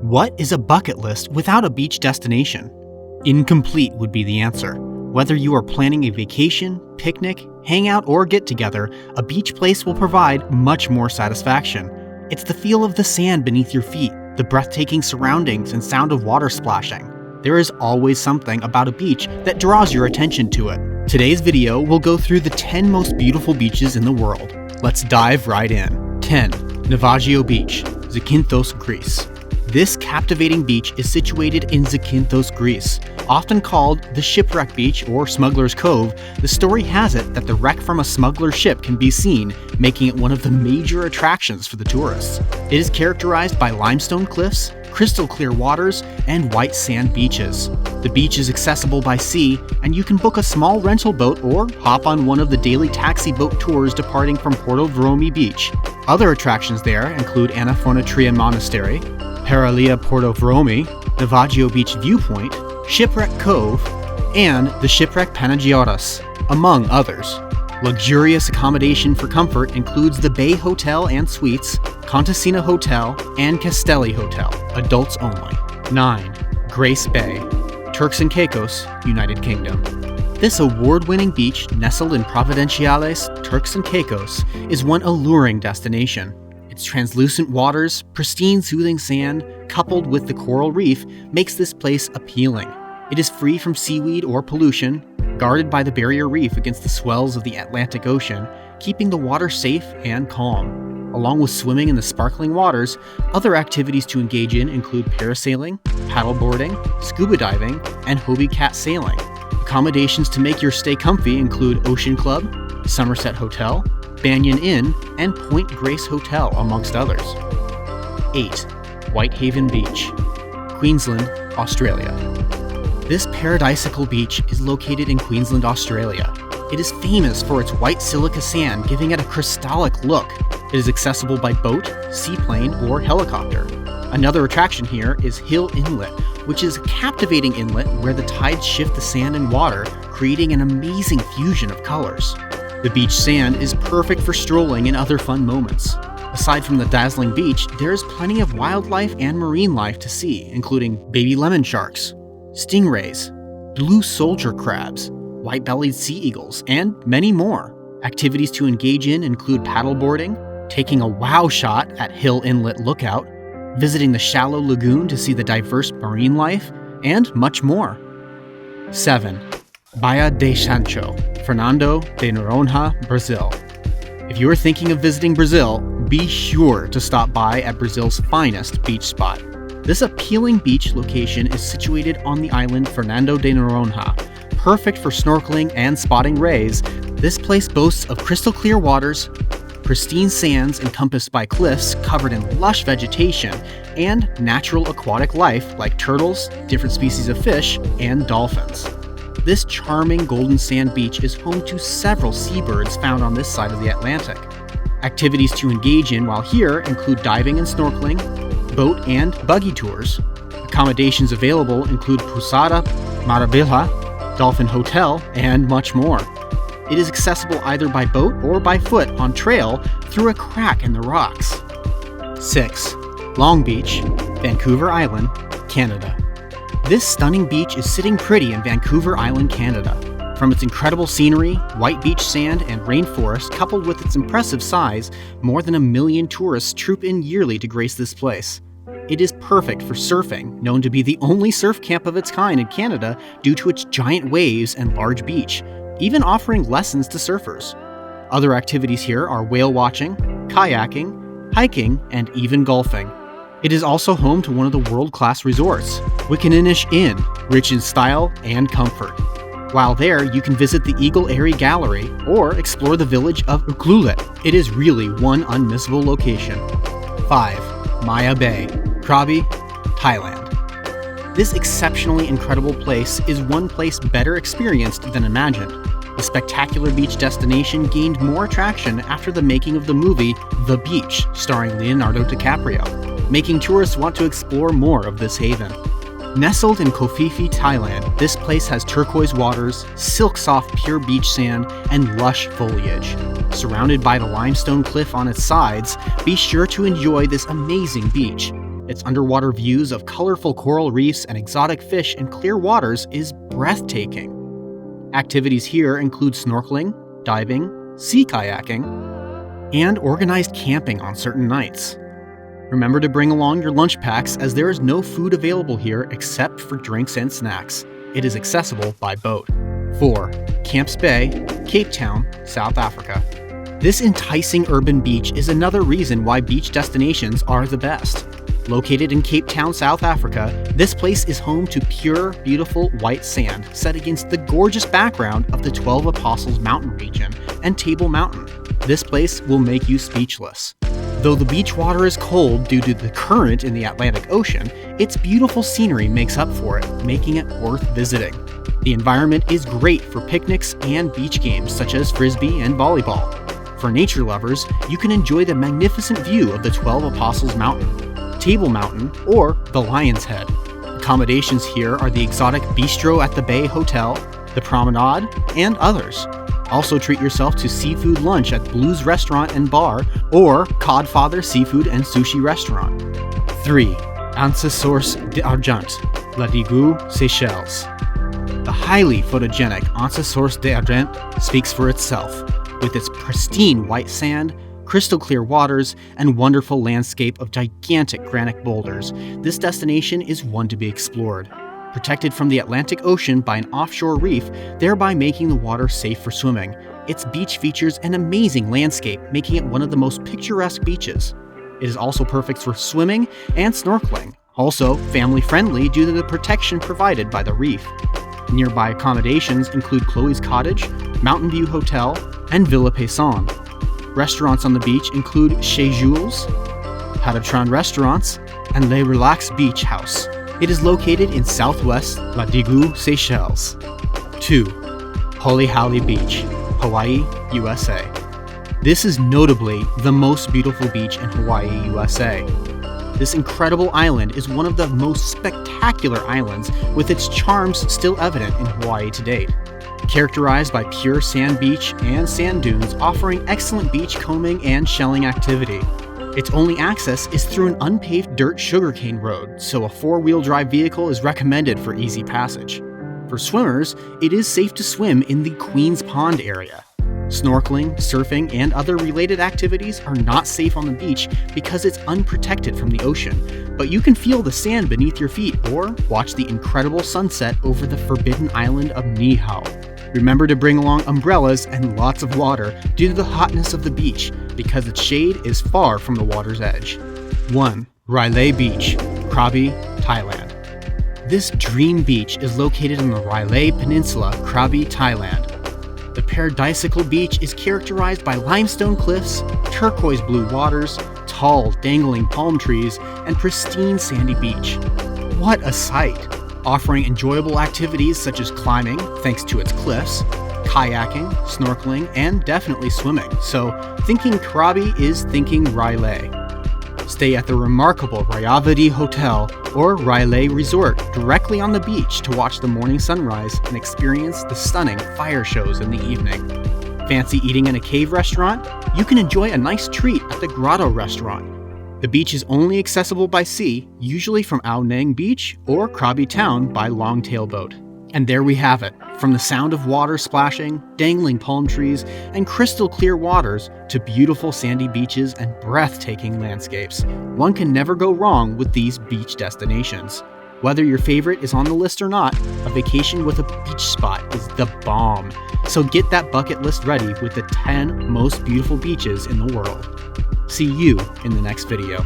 What is a bucket list without a beach destination? Incomplete would be the answer. Whether you are planning a vacation, picnic, hangout, or get-together, a beach place will provide much more satisfaction. It's the feel of the sand beneath your feet, the breathtaking surroundings and sound of water splashing. There is always something about a beach that draws your attention to it. Today's video will go through the 10 most beautiful beaches in the world. Let's dive right in. 10. Navajo Beach, Zakynthos, Greece. This captivating beach is situated in Zakynthos, Greece. Often called the Shipwreck Beach or Smuggler's Cove, the story has it that the wreck from a smuggler's ship can be seen, making it one of the major attractions for the tourists. It is characterized by limestone cliffs, crystal clear waters, and white sand beaches. The beach is accessible by sea, and you can book a small rental boat or hop on one of the daily taxi boat tours departing from Porto Vromi Beach. Other attractions there include Anafonatria Monastery, Paralia Porto Vromi, Navajo Beach Viewpoint, Shipwreck Cove, and the Shipwreck Panagiotis, among others. Luxurious accommodation for comfort includes the Bay Hotel and Suites, Contessina Hotel, and Castelli Hotel, adults only. 9. Grace Bay, Turks and Caicos, United Kingdom. This award-winning beach, nestled in Providenciales, Turks and Caicos, is one alluring destination. Its translucent waters, pristine soothing sand, coupled with the coral reef, makes this place appealing. It is free from seaweed or pollution, guarded by the barrier reef against the swells of the Atlantic Ocean, keeping the water safe and calm. Along with swimming in the sparkling waters, other activities to engage in include parasailing, paddleboarding, scuba diving, and Hobie Cat sailing. Accommodations to make your stay comfy include Ocean Club, Somerset Hotel, Banyan Inn, and Point Grace Hotel, amongst others. 8. Whitehaven Beach, Queensland, Australia. This paradisical beach is located in Queensland, Australia. It is famous for its white silica sand, giving it a crystallic look. It is accessible by boat, seaplane, or helicopter. Another attraction here is Hill Inlet, which is a captivating inlet where the tides shift the sand and water, creating an amazing fusion of colors. The beach sand is perfect for strolling and other fun moments. Aside from the dazzling beach, there is plenty of wildlife and marine life to see, including baby lemon sharks, stingrays, blue soldier crabs, white-bellied sea eagles, and many more. Activities to engage in include paddleboarding, taking a wow shot at Hill Inlet Lookout, visiting the shallow lagoon to see the diverse marine life, and much more. 7. Baía de Sancho, Fernando de Noronha, Brazil. If you are thinking of visiting Brazil, be sure to stop by at Brazil's finest beach spot. This appealing beach location is situated on the island Fernando de Noronha. Perfect for snorkeling and spotting rays, this place boasts of crystal clear waters, pristine sands encompassed by cliffs covered in lush vegetation, and natural aquatic life like turtles, different species of fish, and dolphins. This charming golden sand beach is home to several seabirds found on this side of the Atlantic. Activities to engage in while here include diving and snorkeling, boat and buggy tours. Accommodations available include Posada Maravilla, Dolphin Hotel, and much more. It is accessible either by boat or by foot on trail through a crack in the rocks. 6. Long Beach, Vancouver Island, Canada. This stunning beach is sitting pretty in Vancouver Island, Canada. From its incredible scenery, white beach sand, and rainforest, coupled with its impressive size, more than 1 million tourists troop in yearly to grace this place. It is perfect for surfing, known to be the only surf camp of its kind in Canada due to its giant waves and large beach, even offering lessons to surfers. Other activities here are whale watching, kayaking, hiking, and even golfing. It is also home to one of the world-class resorts, Wickaninnish Inn, rich in style and comfort. While there, you can visit the Eagle Airy Gallery or explore the village of Uklulet. It is really one unmissable location. 5. Maya Bay, Krabi, Thailand. This exceptionally incredible place is one place better experienced than imagined. The spectacular beach destination gained more attraction after the making of the movie The Beach, starring Leonardo DiCaprio, making tourists want to explore more of this haven. Nestled in Koh Phi Phi, Thailand, this place has turquoise waters, silk-soft pure beach sand, and lush foliage. Surrounded by the limestone cliff on its sides, be sure to enjoy this amazing beach. Its underwater views of colorful coral reefs and exotic fish in clear waters is breathtaking. Activities here include snorkeling, diving, sea kayaking, and organized camping on certain nights. Remember to bring along your lunch packs as there is no food available here except for drinks and snacks. It is accessible by boat. 4. Camps Bay, Cape Town, South Africa. This enticing urban beach is another reason why beach destinations are the best. Located in Cape Town, South Africa, this place is home to pure, beautiful white sand set against the gorgeous background of the 12 Apostles Mountain region and Table Mountain. This place will make you speechless. Though the beach water is cold due to the current in the Atlantic Ocean, its beautiful scenery makes up for it, making it worth visiting. The environment is great for picnics and beach games such as frisbee and volleyball. For nature lovers, you can enjoy the magnificent view of the 12 Apostles Mountain, Table Mountain, or the Lion's Head. Accommodations here are the exotic Bistro at the Bay Hotel, the Promenade, and others. Also treat yourself to seafood lunch at Blues Restaurant and Bar or Codfather Seafood and Sushi Restaurant. 3. Anse-Source d'Argent, La Digue, Seychelles. The highly photogenic Anse-Source d'Argent speaks for itself, with its pristine white sand, crystal clear waters, and wonderful landscape of gigantic granite boulders. This destination is one to be explored. Protected from the Atlantic Ocean by an offshore reef, thereby making the water safe for swimming. Its beach features an amazing landscape, making it one of the most picturesque beaches. It is also perfect for swimming and snorkeling, also family-friendly due to the protection provided by the reef. Nearby accommodations include Chloe's Cottage, Mountain View Hotel, and Villa Payson. Restaurants on the beach include Chez Jules, Patatron Restaurants, and Le Relax Beach House. It is located in southwest La Digue, Seychelles. 2. Holihali Beach, Hawaii, USA. This is notably the most beautiful beach in Hawaii, USA. This incredible island is one of the most spectacular islands, with its charms still evident in Hawaii to date. Characterized by pure sand beach and sand dunes, offering excellent beach combing and shelling activity. Its only access is through an unpaved dirt sugarcane road, so a 4-wheel drive vehicle is recommended for easy passage. For swimmers, it is safe to swim in the Queen's Pond area. Snorkeling, surfing, and other related activities are not safe on the beach because it's unprotected from the ocean, but you can feel the sand beneath your feet or watch the incredible sunset over the forbidden island of Niihau. Remember to bring along umbrellas and lots of water due to the hotness of the beach, because its shade is far from the water's edge. 1. Railay Beach, Krabi, Thailand. This dream beach is located on the Railay Peninsula, Krabi, Thailand. The paradisical beach is characterized by limestone cliffs, turquoise blue waters, tall, dangling palm trees, and pristine sandy beach. What a sight! Offering enjoyable activities such as climbing, thanks to its cliffs, kayaking, snorkeling, and definitely swimming. So, thinking Krabi is thinking Railay. Stay at the remarkable Rayavadi Hotel or Railay Resort directly on the beach to watch the morning sunrise and experience the stunning fire shows in the evening. Fancy eating in a cave restaurant? You can enjoy a nice treat at the Grotto Restaurant. The beach is only accessible by sea, usually from Ao Nang Beach or Krabi Town by longtail boat. And there we have it. From the sound of water splashing, dangling palm trees, and crystal clear waters to beautiful sandy beaches and breathtaking landscapes. One can never go wrong with these beach destinations. Whether your favorite is on the list or not, a vacation with a beach spot is the bomb. So get that bucket list ready with the 10 most beautiful beaches in the world. See you in the next video.